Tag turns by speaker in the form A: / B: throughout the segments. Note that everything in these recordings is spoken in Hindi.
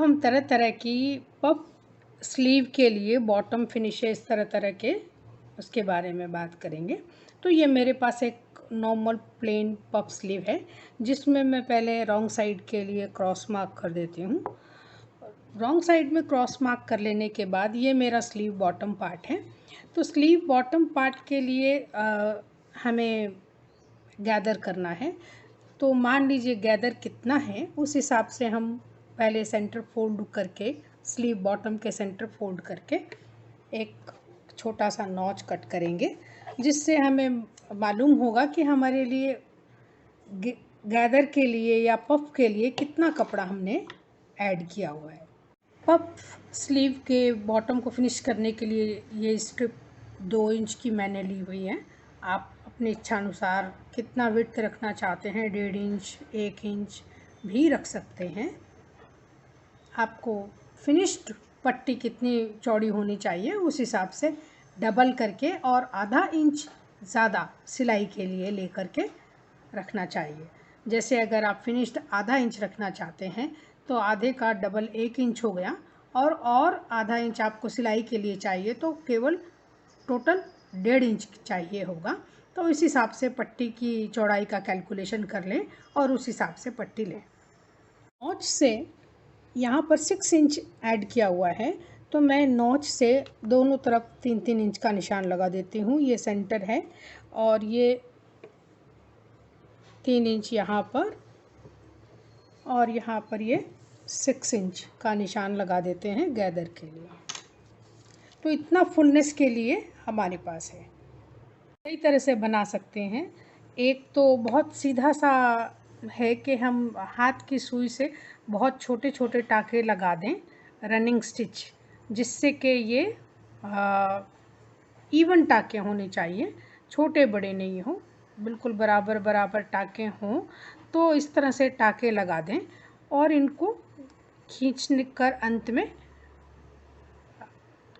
A: हम तरह तरह की पफ स्लीव के लिए बॉटम फिनिशेस तरह तरह के उसके बारे में बात करेंगे। तो ये मेरे पास एक नॉर्मल प्लेन पफ स्लीव है जिसमें मैं पहले रॉन्ग साइड के लिए क्रॉस मार्क कर देती हूँ। रॉन्ग साइड में क्रॉस मार्क कर लेने के बाद ये मेरा स्लीव बॉटम पार्ट है। तो स्लीव बॉटम पार्ट के लिए हमें गैदर करना है। तो मान लीजिए गैदर कितना है उस हिसाब से हम पहले सेंटर फोल्ड करके स्लीव बॉटम के सेंटर फोल्ड करके एक छोटा सा नॉच कट करेंगे, जिससे हमें मालूम होगा कि हमारे लिए गैदर के लिए या पफ के लिए कितना कपड़ा हमने ऐड किया हुआ है। पफ स्लीव के बॉटम को फिनिश करने के लिए ये स्ट्रिप 2 इंच की मैंने ली हुई है। आप अपनी इच्छा अनुसार कितना विड्थ रखना चाहते हैं, 1.5 इंच 1 इंच भी रख सकते हैं। आपको फिनिश्ड पट्टी कितनी चौड़ी होनी चाहिए उस हिसाब से डबल करके और आधा इंच ज़्यादा सिलाई के लिए लेकर के रखना चाहिए। जैसे अगर आप फिनिश्ड आधा इंच रखना चाहते हैं तो आधे का डबल 1 इंच हो गया, और आधा इंच आपको सिलाई के लिए चाहिए तो केवल टोटल 1.5 इंच चाहिए होगा। तो इस हिसाब से पट्टी की चौड़ाई का कैलकुलेशन कर लें और उस हिसाब से पट्टी लें। नॉच से यहाँ पर 6 इंच ऐड किया हुआ है, तो मैं नॉच से दोनों तरफ 3-3 इंच का निशान लगा देती हूँ। ये सेंटर है और ये 3 इंच यहाँ पर और यहाँ पर ये 6 इंच का निशान लगा देते हैं गैदर के लिए। तो इतना फुलनेस के लिए हमारे पास है। कई तरह से बना सकते हैं। एक तो बहुत सीधा सा है कि हम हाथ की सुई से बहुत छोटे छोटे टाँके लगा दें, रनिंग स्टिच, जिससे कि ये इवन टाँके होने चाहिए, छोटे बड़े नहीं हो, बिल्कुल बराबर बराबर टाँके हों। तो इस तरह से टाँके लगा दें और इनको खींचने कर अंत में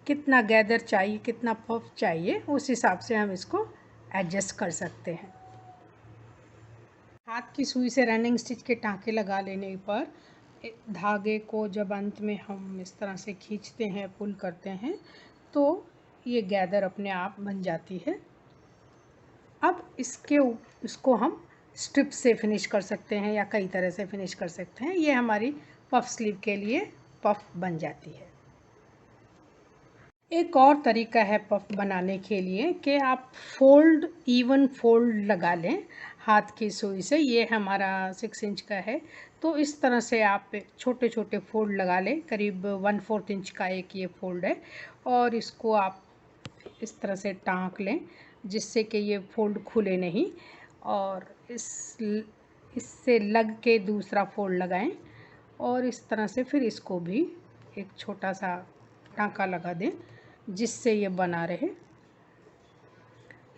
A: कितना गैदर चाहिए, कितना पफ चाहिए, उस हिसाब से हम इसको एडजस्ट कर सकते हैं। हाथ की सुई से रनिंग स्टिच के टाँके लगा लेने पर धागे को जब अंत में हम इस तरह से खींचते हैं, पुल करते हैं, तो ये गैदर अपने आप बन जाती है। अब इसको हम स्ट्रिप से फिनिश कर सकते हैं या कई तरह से फिनिश कर सकते हैं। ये हमारी पफ स्लीव के लिए पफ बन जाती है। एक और तरीका है पफ बनाने के लिए कि आप इवन फोल्ड लगा लें हाथ की सुई से। ये हमारा 6 इंच का है, तो इस तरह से आप छोटे छोटे फोल्ड लगा लें। करीब 1/4 इंच का एक ये फोल्ड है और इसको आप इस तरह से टाँक लें जिससे कि ये फोल्ड खुले नहीं, और इससे लग के दूसरा फोल्ड लगाएं और इस तरह से फिर इसको भी एक छोटा सा टाँका लगा दें जिससे ये बना रहे।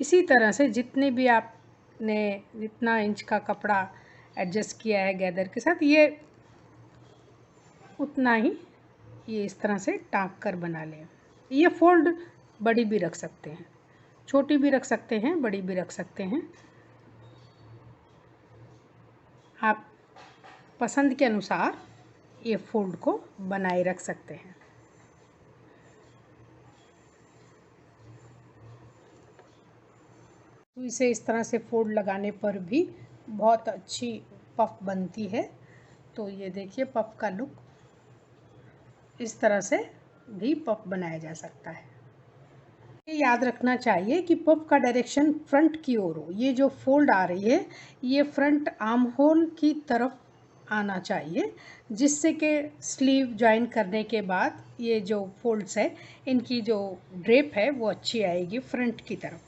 A: इसी तरह से जितने भी आपने जितना इंच का कपड़ा एडजस्ट किया है गैदर के साथ, ये उतना ही ये इस तरह से टाँक कर बना लें। ये फोल्ड बड़ी भी रख सकते हैं, छोटी भी रख सकते हैं, बड़ी भी रख सकते हैं, आप पसंद के अनुसार ये फोल्ड को बनाए रख सकते हैं। तो इसे इस तरह से फोल्ड लगाने पर भी बहुत अच्छी पफ बनती है। तो ये देखिए पफ का लुक, इस तरह से भी पफ बनाया जा सकता है। ये याद रखना चाहिए कि पफ का डायरेक्शन फ्रंट की ओर हो। ये जो फोल्ड आ रही है ये फ्रंट आर्म होल की तरफ आना चाहिए, जिससे कि स्लीव ज्वाइन करने के बाद ये जो फोल्ड्स है इनकी जो ड्रेप है वो अच्छी आएगी फ्रंट की तरफ।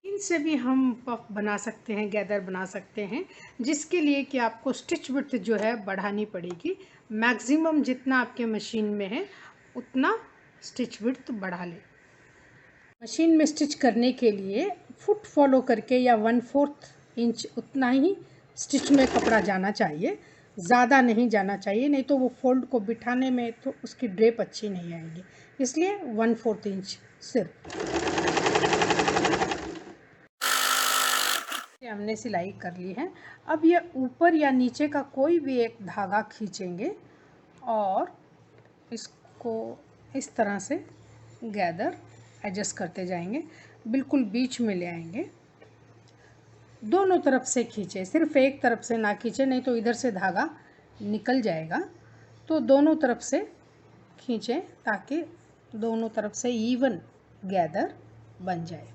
A: इनसे भी हम पफ बना सकते हैं, गैदर बना सकते हैं, जिसके लिए कि आपको स्टिच विड्थ जो है बढ़ानी पड़ेगी। मैक्सिमम जितना आपके मशीन में है उतना स्टिच विड्थ बढ़ा लें। मशीन में स्टिच करने के लिए फुट फॉलो करके या 1/4 इंच उतना ही स्टिच में कपड़ा जाना चाहिए, ज़्यादा नहीं जाना चाहिए, नहीं तो वो फोल्ड को बिठाने में तो उसकी ड्रेप अच्छी नहीं आएगी। इसलिए 1/4 इंच सिर्फ हमने सिलाई कर ली है। अब ये ऊपर या नीचे का कोई भी एक धागा खींचेंगे और इसको इस तरह से गैदर एडजस्ट करते जाएंगे, बिल्कुल बीच में ले आएंगे। दोनों तरफ से खींचे, सिर्फ एक तरफ से ना खींचे, नहीं तो इधर से धागा निकल जाएगा। तो दोनों तरफ से खींचें ताकि दोनों तरफ से इवन गैदर बन जाए।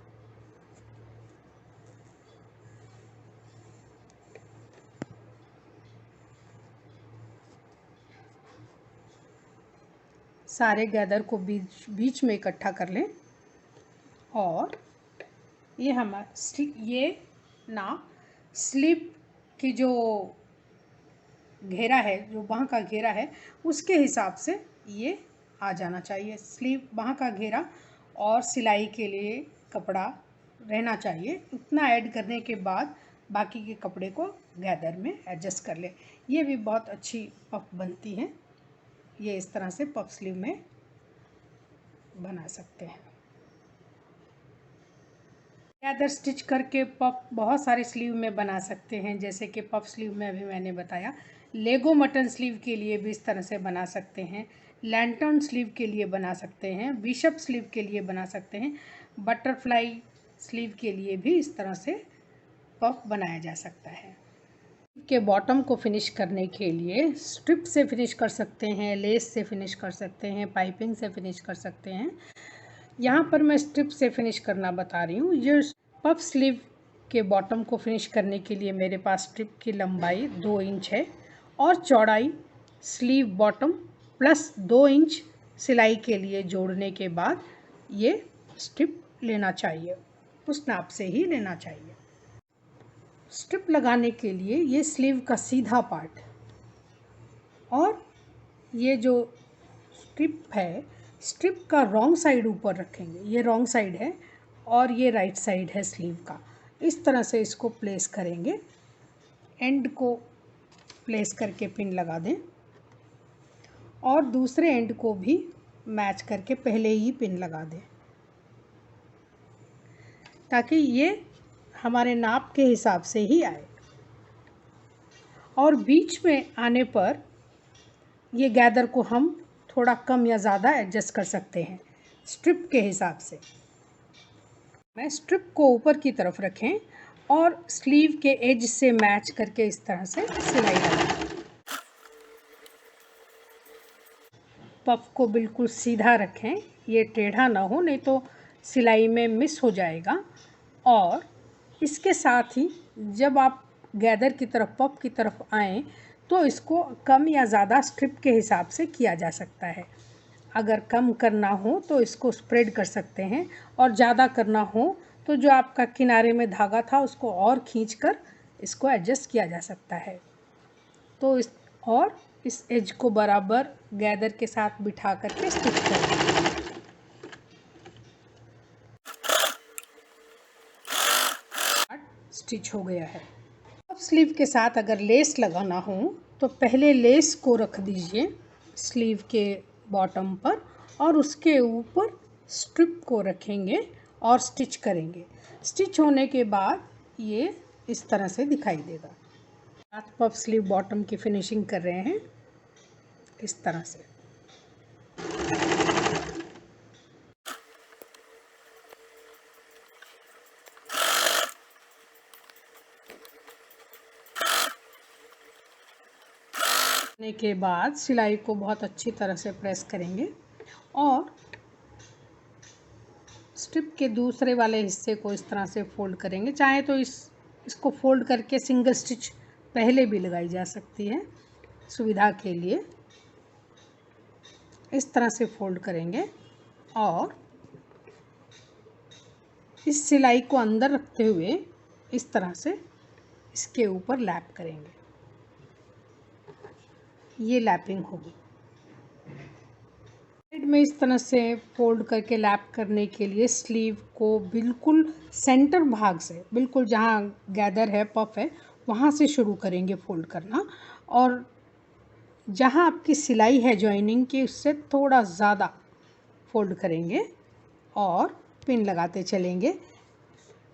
A: सारे गैदर को बीच बीच में इकट्ठा कर लें और ये ये ना स्लीव की जो घेरा है, जो बाँह का घेरा है, उसके हिसाब से ये आ जाना चाहिए। स्लीव बाँह का घेरा और सिलाई के लिए कपड़ा रहना चाहिए। इतना ऐड करने के बाद बाकी के कपड़े को गैदर में एडजस्ट कर लें। ये भी बहुत अच्छी पफ बनती है। ये इस तरह से पफ स्लीव में बना सकते हैं। गैदर स्टिच करके पफ बहुत सारे स्लीव में बना सकते हैं, जैसे कि पफ स्लीव में अभी मैंने बताया। लेगो मटन स्लीव के लिए भी इस तरह से बना सकते हैं, लैंटर्न स्लीव के लिए बना सकते हैं, बिशप स्लीव के लिए बना सकते हैं, बटरफ्लाई स्लीव के लिए भी इस तरह से पफ बनाया जा सकता है। के बॉटम को फिनिश करने के लिए स्ट्रिप से फिनिश कर सकते हैं, लेस से फिनिश कर सकते हैं, पाइपिंग से फिनिश कर सकते हैं। यहाँ पर मैं स्ट्रिप से फिनिश करना बता रही हूँ। ये पफ स्लीव के बॉटम को फिनिश करने के लिए मेरे पास स्ट्रिप की लंबाई 2 इंच है और चौड़ाई स्लीव बॉटम प्लस 2 इंच सिलाई के लिए जोड़ने के बाद ये स्ट्रिप लेना चाहिए, उस नाप से ही लेना चाहिए। स्ट्रिप लगाने के लिए ये स्लीव का सीधा पार्ट और ये जो स्ट्रिप है, स्ट्रिप का रॉन्ग साइड ऊपर रखेंगे। ये रॉन्ग साइड है और ये राइट साइड है स्लीव का। इस तरह से इसको प्लेस करेंगे, एंड को प्लेस करके पिन लगा दें और दूसरे एंड को भी मैच करके पहले ही पिन लगा दें ताकि ये हमारे नाप के हिसाब से ही आए। और बीच में आने पर ये गैदर को हम थोड़ा कम या ज़्यादा एडजस्ट कर सकते हैं स्ट्रिप के हिसाब से। मैं स्ट्रिप को ऊपर की तरफ रखें और स्लीव के एज से मैच करके इस तरह से सिलाई लगाएं। पफ को बिल्कुल सीधा रखें, ये टेढ़ा ना हो, नहीं तो सिलाई में मिस हो जाएगा। और इसके साथ ही जब आप गैदर की तरफ, पफ की तरफ आएँ तो इसको कम या ज़्यादा स्ट्रिप के हिसाब से किया जा सकता है। अगर कम करना हो तो इसको स्प्रेड कर सकते हैं और ज़्यादा करना हो तो जो आपका किनारे में धागा था उसको और खींचकर इसको एडजस्ट किया जा सकता है। तो इस एज को बराबर गैदर के साथ बिठा करके स्टिच करें। स्टिच हो गया है। अब स्लीव के साथ अगर लेस लगाना हो तो पहले लेस को रख दीजिए स्लीव के बॉटम पर और उसके ऊपर स्ट्रिप को रखेंगे और स्टिच करेंगे। स्टिच होने के बाद ये इस तरह से दिखाई देगा। हाथ पफ स्लीव बॉटम की फिनिशिंग कर रहे हैं इस तरह से। करने के बाद सिलाई को बहुत अच्छी तरह से प्रेस करेंगे और स्ट्रिप के दूसरे वाले हिस्से को इस तरह से फोल्ड करेंगे। चाहे तो इसको फोल्ड करके सिंगल स्टिच पहले भी लगाई जा सकती है सुविधा के लिए। इस तरह से फोल्ड करेंगे और इस सिलाई को अंदर रखते हुए इस तरह से इसके ऊपर लैप करेंगे। ये लैपिंग होगी। साइड में इस तरह से फोल्ड करके लैप करने के लिए स्लीव को बिल्कुल सेंटर भाग से, बिल्कुल जहाँ गैदर है, पफ है, वहाँ से शुरू करेंगे फोल्ड करना और जहाँ आपकी सिलाई है जॉइनिंग की उससे थोड़ा ज़्यादा फोल्ड करेंगे और पिन लगाते चलेंगे।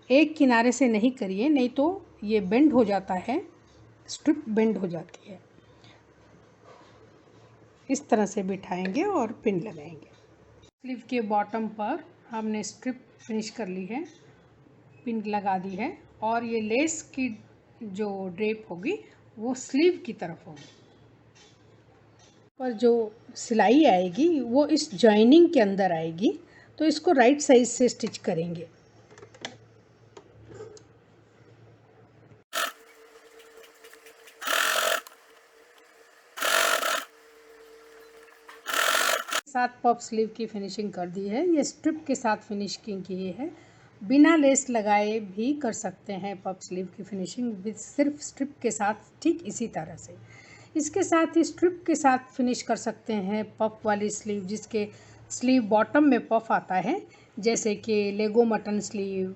A: एक किनारे से नहीं करिए, नहीं तो ये बेंड हो जाता है, स्ट्रिप बेंड हो जाती है। इस तरह से बिठाएंगे और पिन लगाएंगे। स्लीव के बॉटम पर हमने स्ट्रिप फिनिश कर ली है, पिन लगा दी है, और ये लेस की जो ड्रेप होगी वो स्लीव की तरफ होगी। पर जो सिलाई आएगी वो इस जॉइनिंग के अंदर आएगी, तो इसको राइट साइड से स्टिच करेंगे। साथ पफ स्लीव की फिनिशिंग कर दी है। ये स्ट्रिप के साथ फिनिशिंग की है, बिना लेस लगाए भी कर सकते हैं पफ स्लीव की फिनिशिंग, सिर्फ स्ट्रिप के साथ ठीक इसी तरह से। इसके साथ ही स्ट्रिप के साथ फिनिश कर सकते हैं पफ वाली स्लीव, जिसके स्लीव बॉटम में पफ आता है, जैसे कि leg o' mutton sleeve,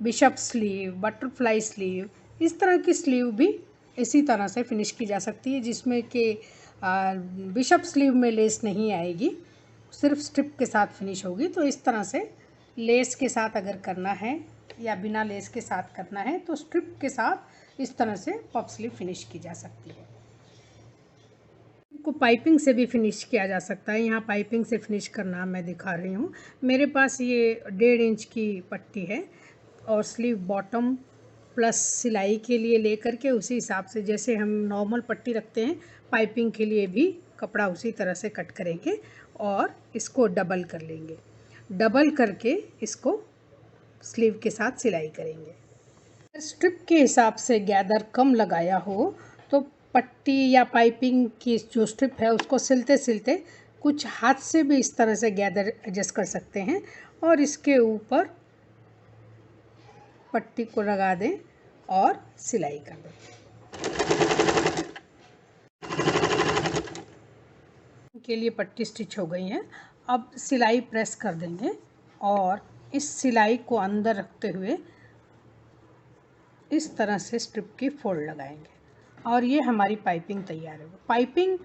A: bishop sleeve, butterfly sleeve. इस तरह की स्लीव भी इसी तरह से फिनिश की जा सकती है, जिसमें कि बिशप स्लीव में लेस नहीं आएगी, सिर्फ स्ट्रिप के साथ फिनिश होगी। तो इस तरह से लेस के साथ अगर करना है या बिना लेस के साथ करना है तो स्ट्रिप के साथ इस तरह से पफ स्लीव फिनिश की जा सकती है। को पाइपिंग से भी फिनिश किया जा सकता है। यहाँ पाइपिंग से फिनिश करना मैं दिखा रही हूँ। मेरे पास ये 1.5 इंच की पट्टी है और स्लीव बॉटम प्लस सिलाई के लिए लेकर के उसी हिसाब से जैसे हम नॉर्मल पट्टी रखते हैं, पाइपिंग के लिए भी कपड़ा उसी तरह से कट करेंगे और इसको डबल कर लेंगे। डबल करके इसको स्लीव के साथ सिलाई करेंगे। स्ट्रिप के हिसाब से गैदर कम लगाया हो तो पट्टी या पाइपिंग की जो स्ट्रिप है उसको सिलते सिलते कुछ हाथ से भी इस तरह से गैदर एडजस्ट कर सकते हैं और इसके ऊपर पट्टी को लगा दें और सिलाई कर दें। के लिए पट्टी स्टिच हो गई है। अब सिलाई प्रेस कर देंगे और इस सिलाई को अंदर रखते हुए इस तरह से स्ट्रिप की फोल्ड लगाएंगे और ये हमारी पाइपिंग तैयार है। पाइपिंग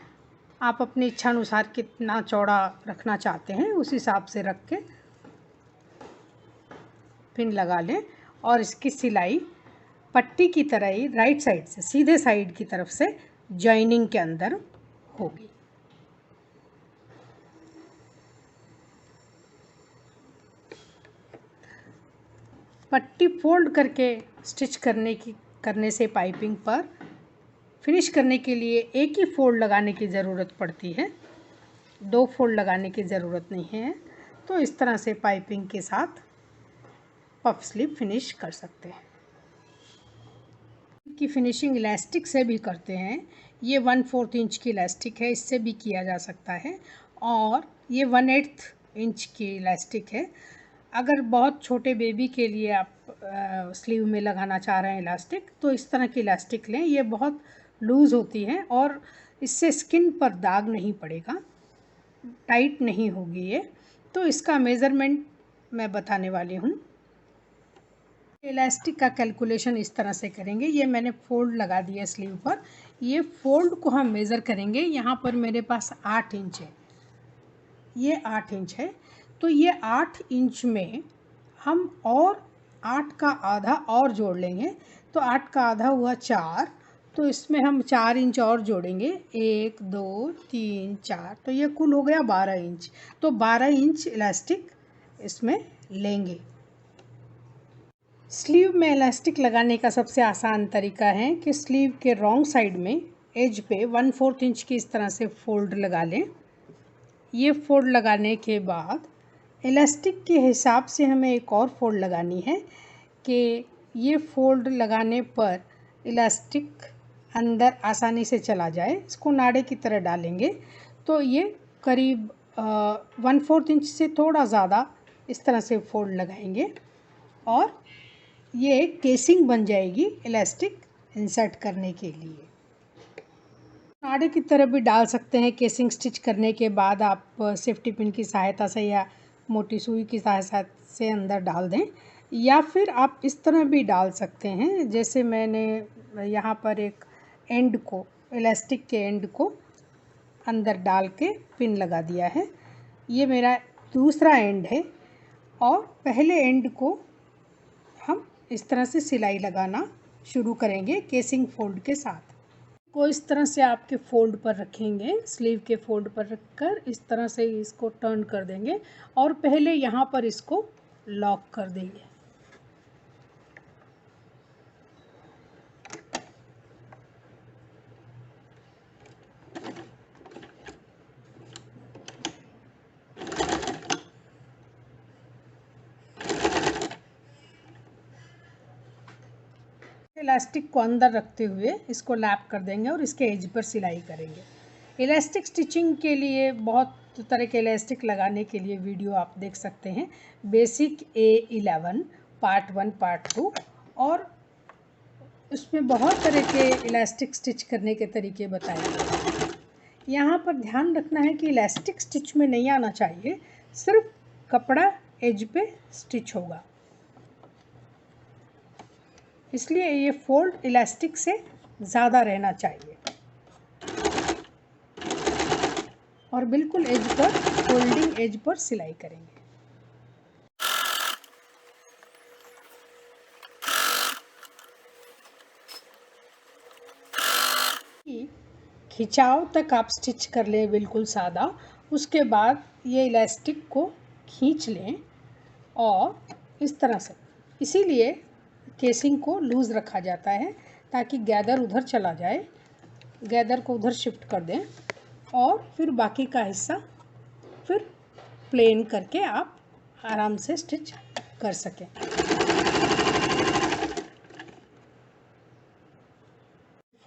A: आप अपनी इच्छा अनुसार कितना चौड़ा रखना चाहते हैं उस हिसाब से रख के पिन लगा लें और इसकी सिलाई पट्टी की तरह ही राइट साइड से सीधे साइड की तरफ से जॉइनिंग के अंदर होगी। पट्टी फोल्ड करके स्टिच करने से पाइपिंग पर फिनिश करने के लिए एक ही फोल्ड लगाने की ज़रूरत पड़ती है, 2 फोल्ड लगाने की ज़रूरत नहीं है। तो इस तरह से पाइपिंग के साथ पफ स्लीव फिनिश कर सकते हैं। की फिनिशिंग इलास्टिक से भी करते हैं। ये 1/4 इंच की इलास्टिक है, इससे भी किया जा सकता है और ये 1/8 इंच की इलास्टिक है। अगर बहुत छोटे बेबी के लिए आप स्लीव में लगाना चाह रहे हैं इलास्टिक तो इस तरह की इलास्टिक लें। ये बहुत लूज़ होती है और इससे स्किन पर दाग नहीं पड़ेगा, टाइट नहीं होगी ये। तो इसका मेज़रमेंट मैं बताने वाली हूँ। इलास्टिक का कैलकुलेशन इस तरह से करेंगे। ये मैंने फोल्ड लगा दिया स्लीव पर, ये फोल्ड को हम मेज़र करेंगे। यहाँ पर मेरे पास 8 इंच है, ये 8 इंच है। तो ये 8 इंच में हम और 8 का आधा और जोड़ लेंगे, तो 8 का आधा हुआ 4, तो इसमें हम 4 इंच और जोड़ेंगे, 1 2 3 4, तो ये कुल हो गया 12 इंच। तो 12 इंच इलास्टिक इसमें लेंगे। स्लीव में इलास्टिक लगाने का सबसे आसान तरीका है कि स्लीव के रॉन्ग साइड में एज पे 1/4 इंच की इस तरह से फोल्ड लगा लें। ये फोल्ड लगाने के बाद इलास्टिक के हिसाब से हमें एक और फोल्ड लगानी है कि ये फोल्ड लगाने पर इलास्टिक अंदर आसानी से चला जाए। इसको नाड़े की तरह डालेंगे तो ये करीब 1/4 इंच से थोड़ा ज़्यादा इस तरह से फोल्ड लगाएंगे और ये केसिंग बन जाएगी इलास्टिक इंसर्ट करने के लिए। नाड़े की तरह भी डाल सकते हैं। केसिंग स्टिच करने के बाद आप सेफ्टी पिन की सहायता से या मोटी सुई की सहायता से अंदर डाल दें, या फिर आप इस तरह भी डाल सकते हैं। जैसे मैंने यहाँ पर एक एंड को, इलास्टिक के एंड को अंदर डाल के पिन लगा दिया है। ये मेरा दूसरा एंड है और पहले एंड को हम इस तरह से सिलाई लगाना शुरू करेंगे केसिंग फोल्ड के साथ। को इस तरह से आपके फोल्ड पर रखेंगे, स्लीव के फोल्ड पर रखकर इस तरह से इसको टर्न कर देंगे और पहले यहाँ पर इसको लॉक कर देंगे। इलास्टिक को अंदर रखते हुए इसको लैप कर देंगे और इसके एज पर सिलाई करेंगे। इलास्टिक स्टिचिंग के लिए बहुत तरह के इलास्टिक लगाने के लिए वीडियो आप देख सकते हैं, बेसिक A11 पार्ट 1 पार्ट 2, और उसमें बहुत तरह के इलास्टिक स्टिच करने के तरीके बताए गए हैं। यहाँ पर ध्यान रखना है कि इलास्टिक स्टिच में नहीं आना चाहिए, सिर्फ कपड़ा एज पे स्टिच होगा, इसलिए ये फोल्ड इलास्टिक से ज़्यादा रहना चाहिए और बिल्कुल as per, folding as per सिलाई करेंगे। खिंचाव तक आप स्टिच कर लें बिल्कुल सादा, उसके बाद ये इलास्टिक को खींच लें और इस तरह से, इसीलिए केसिंग को लूज़ रखा जाता है ताकि गैदर उधर चला जाए, गैदर को उधर शिफ्ट कर दें और फिर बाकी का हिस्सा फिर प्लेन करके आप आराम से स्टिच कर सकें।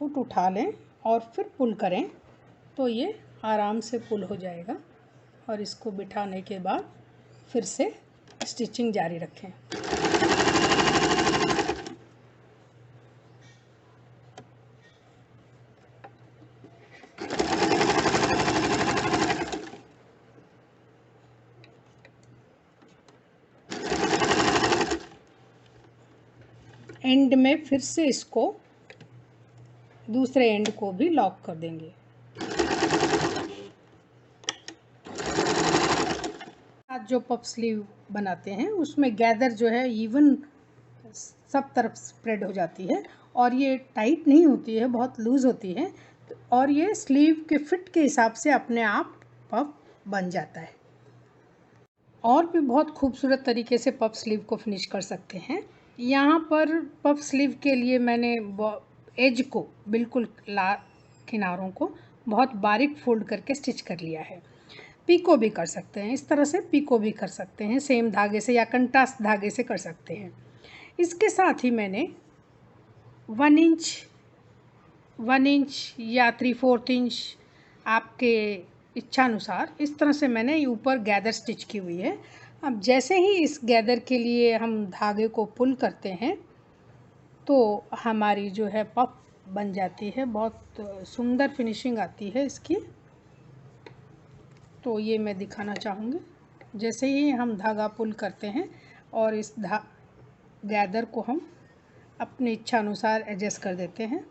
A: फुट उठा लें और फिर पुल करें तो ये आराम से पुल हो जाएगा और इसको बिठाने के बाद फिर से स्टिचिंग जारी रखें। एंड में फिर से इसको दूसरे एंड को भी लॉक कर देंगे। आज जो पफ स्लीव बनाते हैं उसमें गैदर जो है इवन सब तरफ स्प्रेड हो जाती है और ये टाइट नहीं होती है, बहुत लूज़ होती है और ये स्लीव के फिट के हिसाब से अपने आप पफ बन जाता है। और भी बहुत खूबसूरत तरीके से पफ स्लीव को फिनिश कर सकते हैं। यहाँ पर पफ स्लीव के लिए मैंने एज को बिल्कुल किनारों को बहुत बारीक फोल्ड करके स्टिच कर लिया है। पीको भी कर सकते हैं, इस तरह से पीको भी कर सकते हैं, सेम धागे से या कंट्रास्ट धागे से कर सकते हैं। इसके साथ ही मैंने 1 इंच या 3/4 इंच आपके इच्छानुसार इस तरह से मैंने ऊपर गैदर स्टिच की हुई है। अब जैसे ही इस गैदर के लिए हम धागे को पुल करते हैं तो हमारी जो है पफ बन जाती है, बहुत सुंदर फिनिशिंग आती है इसकी। तो ये मैं दिखाना चाहूँगी, जैसे ही हम धागा पुल करते हैं और इस गैदर को हम अपनी इच्छा अनुसार एडजस्ट कर देते हैं।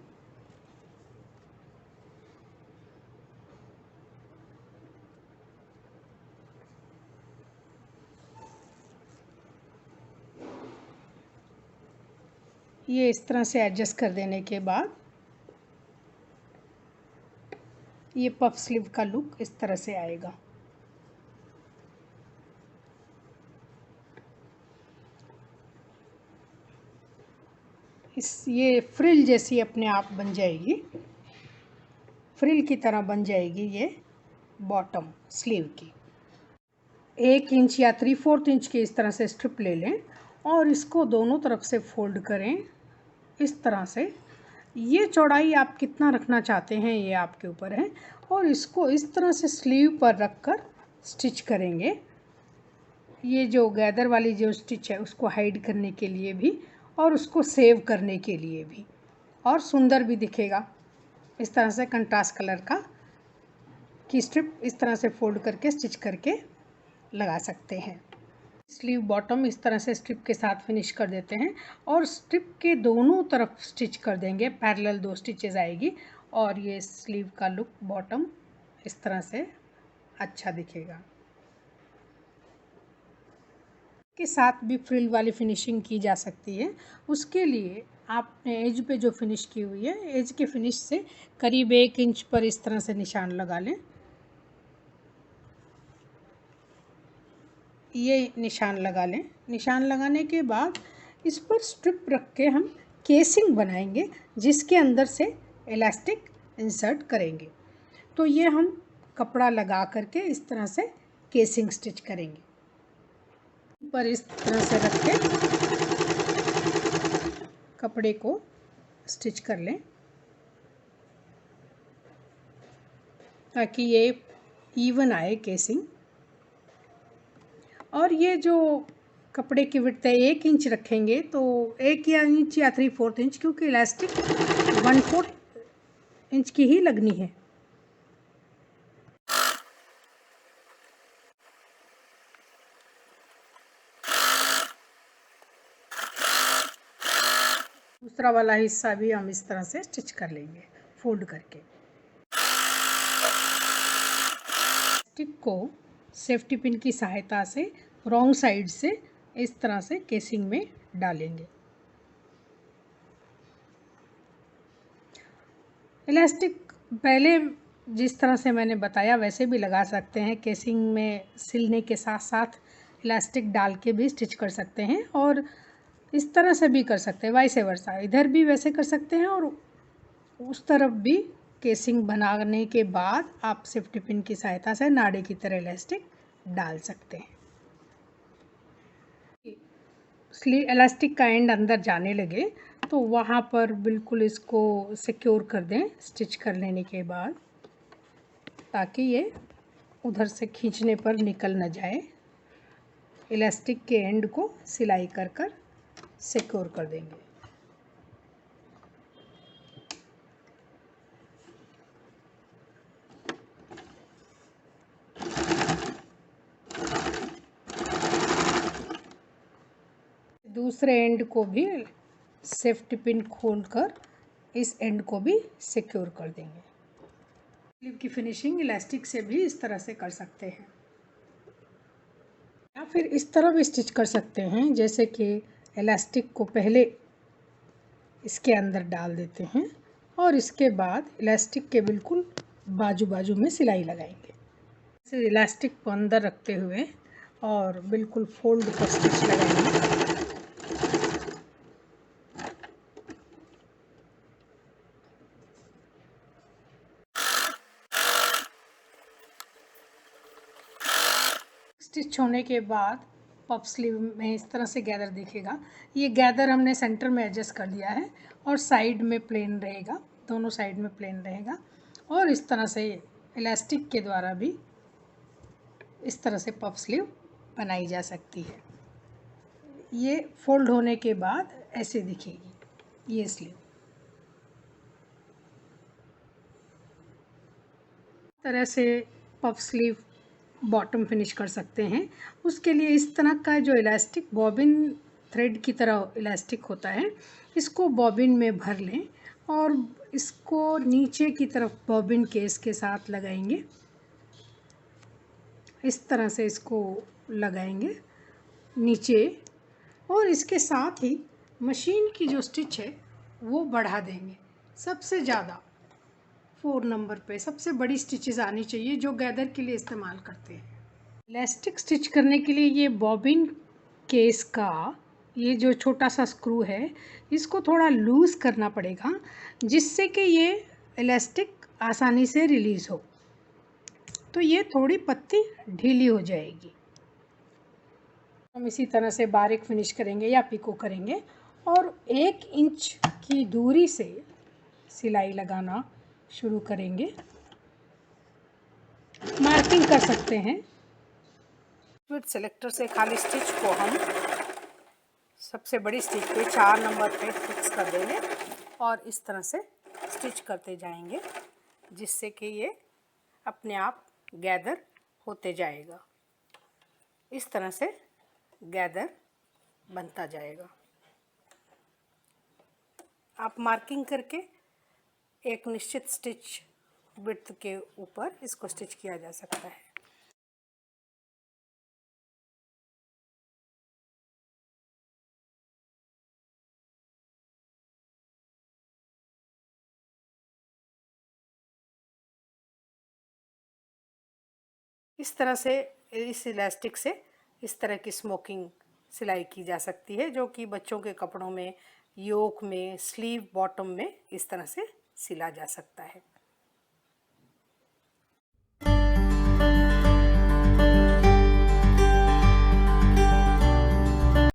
A: ये इस तरह से एडजस्ट कर देने के बाद ये पफ स्लीव का लुक इस तरह से आएगा। ये फ्रिल जैसी अपने आप बन जाएगी, फ्रिल की तरह बन जाएगी ये बॉटम स्लीव की। 1 इंच या 3/4 इंच की इस तरह से स्ट्रिप ले लें और इसको दोनों तरफ से फोल्ड करें इस तरह से। ये चौड़ाई आप कितना रखना चाहते हैं ये आपके ऊपर है और इसको इस तरह से स्लीव पर रखकर स्टिच करेंगे। ये जो गैदर वाली जो स्टिच है उसको हाइड करने के लिए भी और उसको सेव करने के लिए भी, और सुंदर भी दिखेगा। इस तरह से कंट्रास्ट कलर का की स्ट्रिप इस तरह से फोल्ड करके स्टिच करके लगा सकते हैं। स्लीव बॉटम इस तरह से स्ट्रिप के साथ फिनिश कर देते हैं और स्ट्रिप के दोनों तरफ स्टिच कर देंगे, पैरेलल 2 स्टिचेस आएगी और ये स्लीव का लुक बॉटम इस तरह से अच्छा दिखेगा। के साथ भी फ्रिल वाली फिनिशिंग की जा सकती है। उसके लिए आपने एज पे जो फिनिश की हुई है, एज के फिनिश से करीब 1 इंच पर इस तरह से निशान लगा लें। ये निशान लगा लें। निशान लगाने के बाद इस पर स्ट्रिप रख के हम केसिंग बनाएंगे, जिसके अंदर से इलास्टिक इंसर्ट करेंगे। तो ये हम कपड़ा लगा करके इस तरह से केसिंग स्टिच करेंगे। पर इस तरह से रख के कपड़े को स्टिच कर लें ताकि ये इवन आए केसिंग। और ये जो कपड़े की विड्थ है 1 इंच रखेंगे, तो 1 या इंच या 3/4 इंच, क्योंकि इलास्टिक 1/4 इंच की ही लगनी है। दूसरा वाला हिस्सा भी हम इस तरह से स्टिच कर लेंगे फोल्ड करके। स्टिक को सेफ्टी पिन की सहायता से रॉन्ग साइड से इस तरह से केसिंग में डालेंगे। इलास्टिक पहले जिस तरह से मैंने बताया वैसे भी लगा सकते हैं। केसिंग में सिलने के साथ साथ इलास्टिक डाल के भी स्टिच कर सकते हैं, और इस तरह से भी कर सकते हैं, वाइस वर्सा। इधर भी वैसे कर सकते हैं और उस तरफ भी केसिंग बनाने के बाद आप सेफ्टी पिन की सहायता से नाड़े की तरह इलास्टिक डाल सकते हैं। स्लीव इलास्टिक का एंड अंदर जाने लगे तो वहाँ पर बिल्कुल इसको सिक्योर कर दें स्टिच कर लेने के बाद, ताकि ये उधर से खींचने पर निकल न जाए। इलास्टिक के एंड को सिलाई कर कर सिक्योर कर देंगे। दूसरे एंड को भी सेफ्टी पिन खोलकर इस एंड को भी सिक्योर कर देंगे। स्लीव की फिनिशिंग इलास्टिक से भी इस तरह से कर सकते हैं, या फिर इस तरह भी स्टिच कर सकते हैं, जैसे कि इलास्टिक को पहले इसके अंदर डाल देते हैं और इसके बाद इलास्टिक के बिल्कुल बाजू बाजू में सिलाई लगाएंगे। इसे इलास्टिक को अंदर रखते हुए और बिल्कुल फोल्ड कर स्टिच लगाएंगे। स्टिच होने के बाद पफ स्लीव में इस तरह से गैदर दिखेगा। ये गैदर हमने सेंटर में एडजस्ट कर दिया है और साइड में प्लेन रहेगा, दोनों साइड में प्लेन रहेगा। और इस तरह से इलास्टिक के द्वारा भी इस तरह से पफ स्लीव बनाई जा सकती है। ये फोल्ड होने के बाद ऐसे दिखेगी ये स्लीव। तरह से पफ स्लीव बॉटम फिनिश कर सकते हैं। उसके लिए इस तरह का जो इलास्टिक बॉबिन थ्रेड की तरह इलास्टिक होता है, इसको बॉबिन में भर लें और इसको नीचे की तरफ बॉबिन केस के साथ लगाएंगे। इस तरह से इसको लगाएंगे नीचे, और इसके साथ ही मशीन की जो स्टिच है वो बढ़ा देंगे। सबसे ज़्यादा 4 नंबर पे सबसे बड़ी स्टिचेस आनी चाहिए जो गैदर के लिए इस्तेमाल करते हैं। इलास्टिक स्टिच करने के लिए ये बॉबिन केस का ये जो छोटा सा स्क्रू है, इसको थोड़ा लूज़ करना पड़ेगा, जिससे कि ये इलास्टिक आसानी से रिलीज़ हो। तो ये थोड़ी पत्ती ढीली हो जाएगी। हम इसी तरह से बारीक फिनिश करेंगे या पिको करेंगे, और 1 इंच की दूरी से सिलाई लगाना शुरू करेंगे। मार्किंग कर सकते हैं। स्विच सेलेक्टर से खाली स्टिच को हम सबसे बड़ी स्टिच पे 4 नंबर पे फिक्स कर देंगे और इस तरह से स्टिच करते जाएंगे, जिससे कि ये अपने आप गैदर होते जाएगा। इस तरह से गैदर बनता जाएगा। आप मार्किंग करके एक निश्चित स्टिच विड्थ के ऊपर इसको स्टिच किया जा सकता है। इस तरह से इस इलास्टिक से इस तरह की स्मोकिंग सिलाई की जा सकती है, जो कि बच्चों के कपड़ों में, योक में, स्लीव बॉटम में इस तरह से सिला जा सकता है।